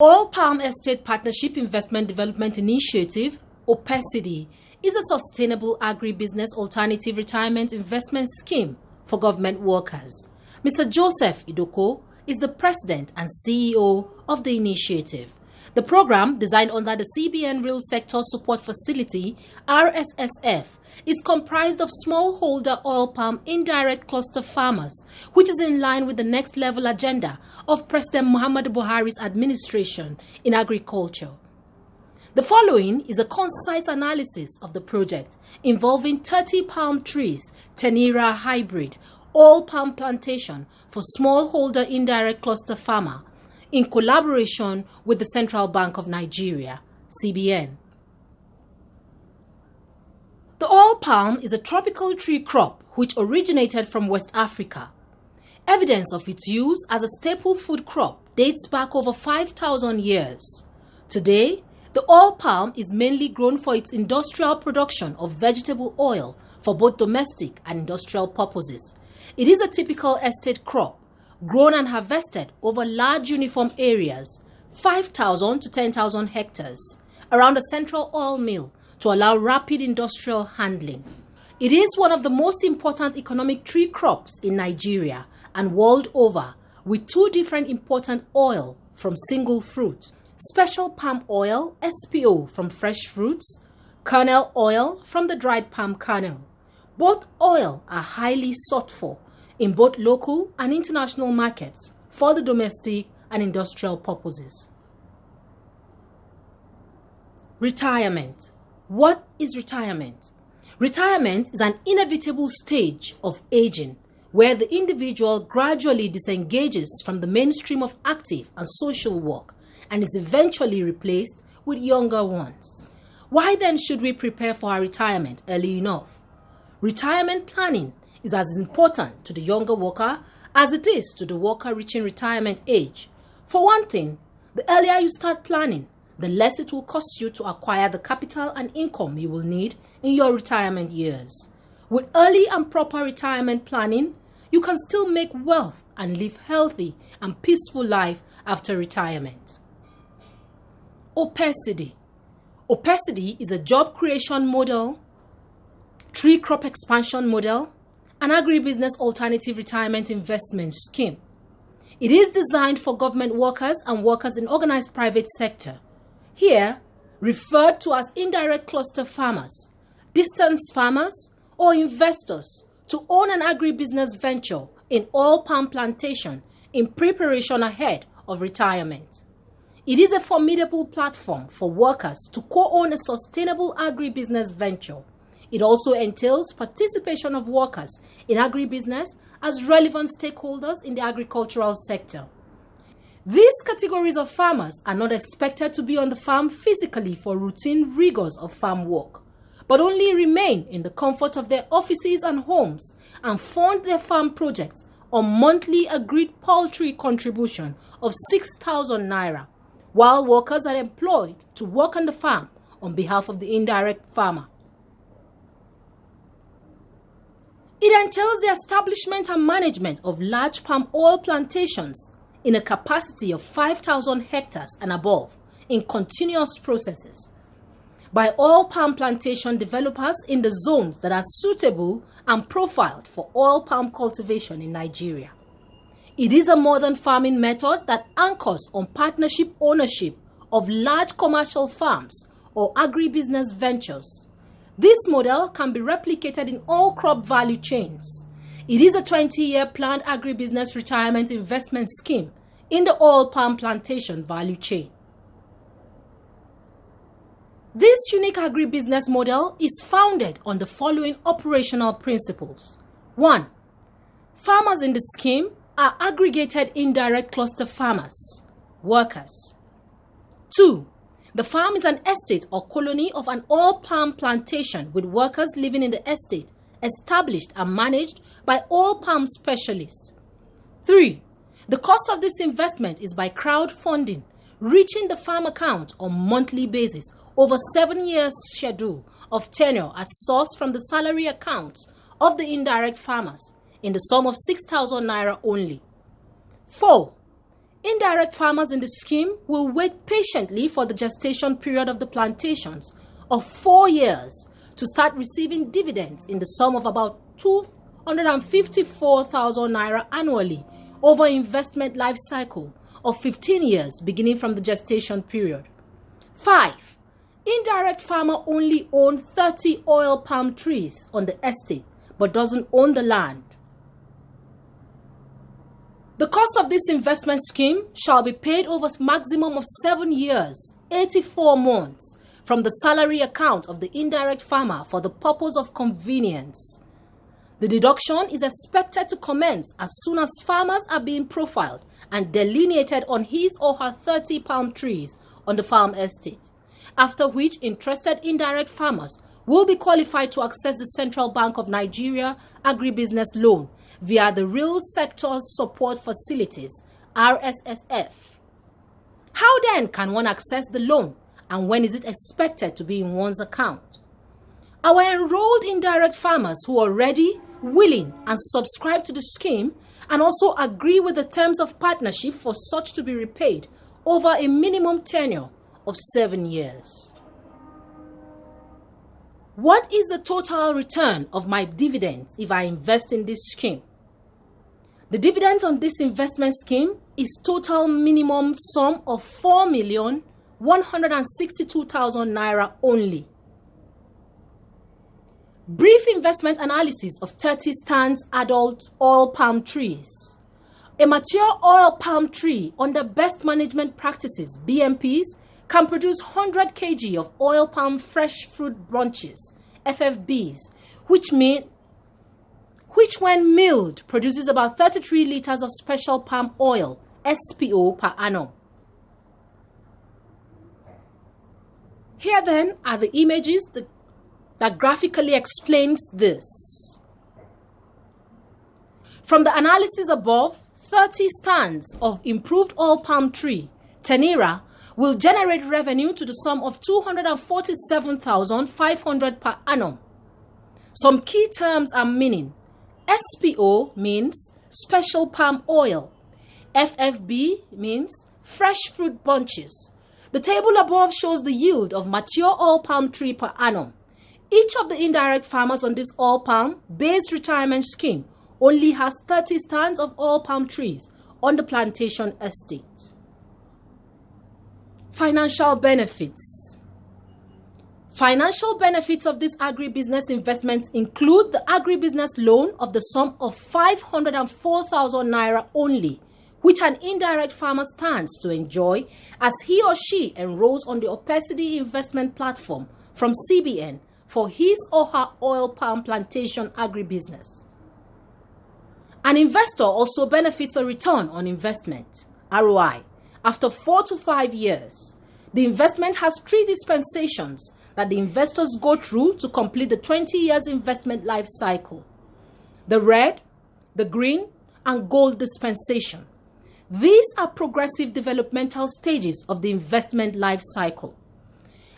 Oil Palm Estate Partnership Investment Development Initiative, OPESIDI, is a sustainable agribusiness alternative retirement investment scheme for government workers. Mr. Joseph Idoko is the president and CEO of the initiative. The program, designed under the CBN Real Sector Support Facility (RSSF), is comprised of smallholder oil palm indirect cluster farmers, which is in line with the next level agenda of President Muhammadu Buhari's administration in agriculture. The following is a concise analysis of the project involving 30 palm trees, Tenira hybrid, oil palm plantation for smallholder indirect cluster farmer in collaboration with the Central Bank of Nigeria, CBN. The oil palm is a tropical tree crop which originated from West Africa. Evidence of its use as a staple food crop dates back over 5,000 years. Today, the oil palm is mainly grown for its industrial production of vegetable oil for both domestic and industrial purposes. It is a typical estate crop, grown and harvested over large uniform areas, 5,000 to 10,000 hectares, around a central oil mill to allow rapid industrial handling. It is one of the most important economic tree crops in Nigeria and world over, with two different important oil from single fruit: special palm oil, SPO, from fresh fruits, kernel oil from the dried palm kernel. Both oil are highly sought for in both local and international markets for the domestic and industrial purposes. Retirement. What is retirement? Retirement is an inevitable stage of aging where the individual gradually disengages from the mainstream of active and social work and is eventually replaced with younger ones. Why then should we prepare for our retirement early enough? Retirement planning is as important to the younger worker as it is to the worker reaching retirement age. For one thing, the earlier you start planning, the less it will cost you to acquire the capital and income you will need in your retirement years. With early and proper retirement planning, you can still make wealth and live healthy and peaceful life after retirement. OPESIDI. OPESIDI is a job creation model, tree crop expansion model, an agribusiness alternative retirement investment scheme. It is designed for government workers and workers in organized private sector, here referred to as indirect cluster farmers, distance farmers, or investors, to own an agribusiness venture in oil palm plantation in preparation ahead of retirement. It is a formidable platform for workers to co-own a sustainable agribusiness venture. It also entails participation of workers in agribusiness as relevant stakeholders in the agricultural sector. These categories of farmers are not expected to be on the farm physically for routine rigors of farm work, but only remain in the comfort of their offices and homes and fund their farm projects on monthly agreed poultry contribution of 6,000 naira, while workers are employed to work on the farm on behalf of the indirect farmer. It entails the establishment and management of large palm oil plantations in a capacity of 5,000 hectares and above in continuous processes by oil palm plantation developers in the zones that are suitable and profiled for oil palm cultivation in Nigeria. It is a modern farming method that anchors on partnership ownership of large commercial farms or agribusiness ventures. This model can be replicated in all crop value chains. It is a 20-year planned agribusiness retirement investment scheme in the oil palm plantation value chain. This unique agribusiness model is founded on the following operational principles. 1. Farmers in the scheme are aggregated indirect cluster farmers, workers. 2. The farm is an estate or colony of an oil palm plantation with workers living in the estate, established and managed by oil palm specialists. 3. The cost of this investment is by crowdfunding, reaching the farm account on monthly basis over 7 years schedule of tenure at source from the salary accounts of the indirect farmers in the sum of 6,000 naira only. 4. Indirect farmers in the scheme will wait patiently for the gestation period of the plantations of 4 years to start receiving dividends in the sum of about 254,000 naira annually over investment life cycle of 15 years beginning from the gestation period. 5. Indirect farmer only owns 30 oil palm trees on the estate but doesn't own the land. The cost of this investment scheme shall be paid over a maximum of 7 years, 84 months, from the salary account of the indirect farmer for the purpose of convenience. The deduction is expected to commence as soon as farmers are being profiled and delineated on his or her 30 palm trees on the farm estate, after which interested indirect farmers will be qualified to access the Central Bank of Nigeria Agribusiness Loan via the Real Sector Support Facilities, RSSF. How then can one access the loan, and when is it expected to be in one's account? Our enrolled indirect farmers who are ready, willing, and subscribe to the scheme and also agree with the terms of partnership for such to be repaid over a minimum tenure of 7 years. What is the total return of my dividends if I invest in this scheme? The dividend on this investment scheme is total minimum sum of 4,162,000 naira only. Brief investment analysis of 30 stands adult oil palm trees. A mature oil palm tree under best management practices, BMPs, can produce 100 kg of oil palm fresh fruit bunches, FFBs, which when milled produces about 33 liters of special palm oil, SPO, per annum. Here then are the images that graphically explains this. From the analysis above, 30 stands of improved oil palm tree, Tenira, will generate revenue to the sum of 247,500 per annum. Some key terms are meaning. SPO means special palm oil. FFB means fresh fruit bunches. The table above shows the yield of mature oil palm tree per annum. Each of the indirect farmers on this oil palm based retirement scheme only has 30 stands of oil palm trees on the plantation estate. Financial benefits. Financial benefits of this agribusiness investment include the agribusiness loan of the sum of 504,000 naira only, which an indirect farmer stands to enjoy as he or she enrolls on the OPESIDI investment platform from CBN for his or her oil palm plantation agribusiness. An investor also benefits a return on investment, ROI, after 4 to 5 years. The investment has 3 dispensations that the investors go through to complete the 20 years investment life cycle: the red, the green, and gold dispensation. These are progressive developmental stages of the investment life cycle.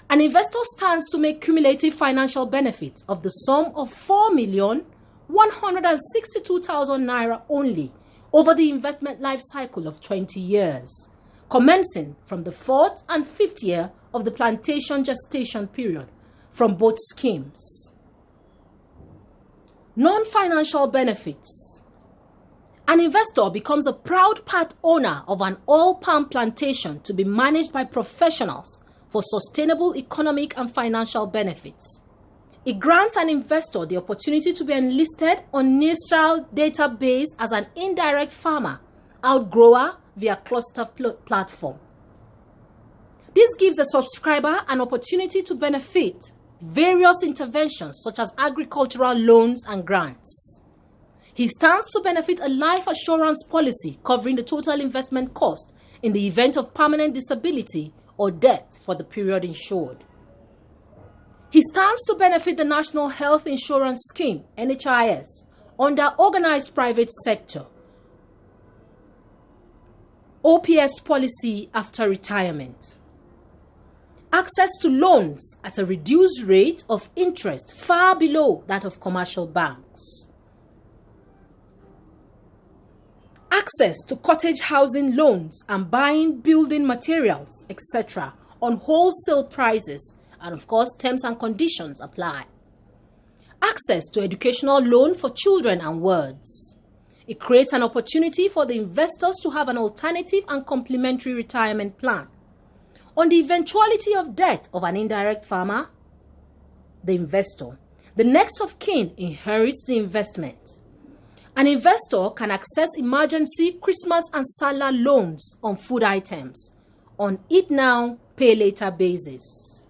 An investor stands to make cumulative financial benefits of the sum of 4,162,000 naira only over the investment life cycle of 20 years, commencing from the 4th and 5th year of the plantation gestation period from both schemes. Non-financial benefits. An investor becomes a proud part owner of an oil palm plantation to be managed by professionals for sustainable economic and financial benefits. It grants an investor the opportunity to be enlisted on NISRAL database as an indirect farmer, outgrower via cluster platform. This gives a subscriber an opportunity to benefit various interventions such as agricultural loans and grants. He stands to benefit a life assurance policy covering the total investment cost in the event of permanent disability or death for the period insured. He stands to benefit the National Health Insurance Scheme, NHIS, under Organized Private Sector, OPS policy after retirement. Access to loans at a reduced rate of interest far below that of commercial banks. Access to cottage housing loans and buying building materials, etc. on wholesale prices, and of course terms and conditions apply. Access to educational loan for children and wards. It creates an opportunity for the investors to have an alternative and complementary retirement plan. On the eventuality of death of an indirect farmer, the investor, the next of kin inherits the investment. An investor can access emergency, Christmas and Salah loans on food items on eat now, pay later basis.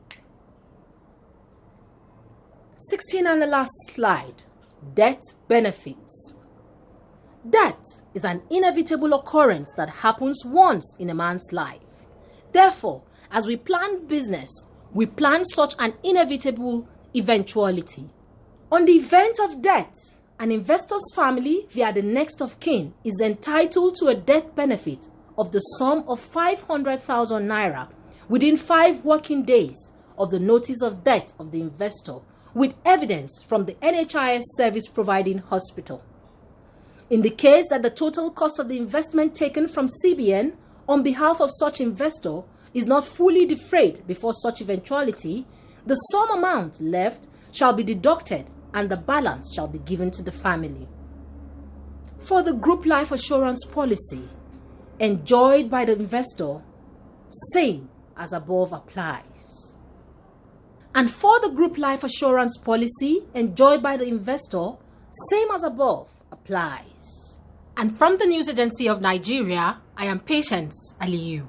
16 and the last slide, death benefits. Death is an inevitable occurrence that happens once in a man's life. Therefore, as we plan business, we plan such an inevitable eventuality. On the event of death, an investor's family via the next of kin is entitled to a death benefit of the sum of 500,000 naira within 5 working days of the notice of death of the investor, with evidence from the NHIS service providing hospital. In the case that the total cost of the investment taken from CBN on behalf of such investor is not fully defrayed before such eventuality, the sum amount left shall be deducted and the balance shall be given to the family. For the group life assurance policy enjoyed by the investor, same as above applies. And for the group life assurance policy enjoyed by the investor, same as above applies. And from the News Agency of Nigeria, I am Patience Aliyu.